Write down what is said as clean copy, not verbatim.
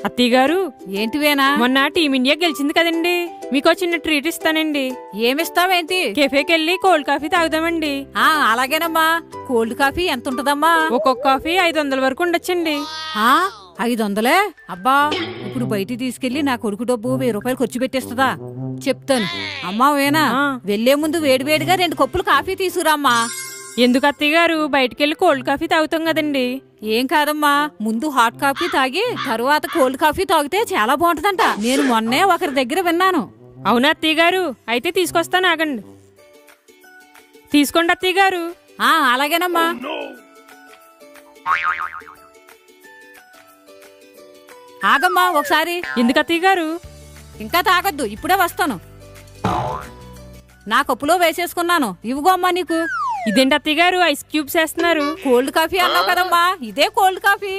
అత్తయ్య గారు, ఏంటివేనా? మొన్న టీమిండియా గెలిచింది కదండి, మీకో చిన్న ట్రీట్ ఇస్తానండి. ఏమిస్తావేంటి? కెఫేకి వెళ్ళి కోల్డ్ కాఫీ తాగుదామండి. అలాగేనమ్మా. కోల్డ్ కాఫీ ఎంత ఉంటదమ్మా? ఒక్కొక్క కాఫీ 500 వరకు ఉండొచ్చండి. 500? అబ్బా, ఇప్పుడు బయటికి తీసుకెళ్లి నా కొడుకు డబ్బు 1000 రూపాయలు ఖర్చు పెట్టేస్తుందా? చెప్తాను. అమ్మా వేనా, వెళ్లే ముందు వేడివేడిగా 2 కప్పులు కాఫీ తీసుకురామ్మా. ఎందుకు అత్తయ్య గారు, బయటకెళ్ళి కోల్డ్ కాఫీ తాగుతాం కదండి. ఏం కాదమ్మా, ముందు హాట్ కాఫీ తాగి తరువాత కోల్డ్ కాఫీ తాగితే చాలా బాగుంటదంట. నేను మొన్నే ఒకరి దగ్గర విన్నాను. అవునా అత్తయ్య గారు? అయితే తీసుకొస్తాను, ఆగండి. తీసుకోండి అత్తయ్య గారు. అలాగేనమ్మా. ఆగమ్మా ఒకసారి. ఎందుకు అత్తయ్య గారు? ఇంకా తాగొద్దు, ఇప్పుడే వస్తాను. నా కప్పులో వేసేసుకున్నాను, ఇవ్వుగో అమ్మా నీకు. ఇదేంటి అత్తయ్య గారు, ఐస్ క్యూబ్స్ వేస్తున్నారు? కోల్డ్ కాఫీ అన్నావు కదమ్మా, ఇదే కోల్డ్ కాఫీ.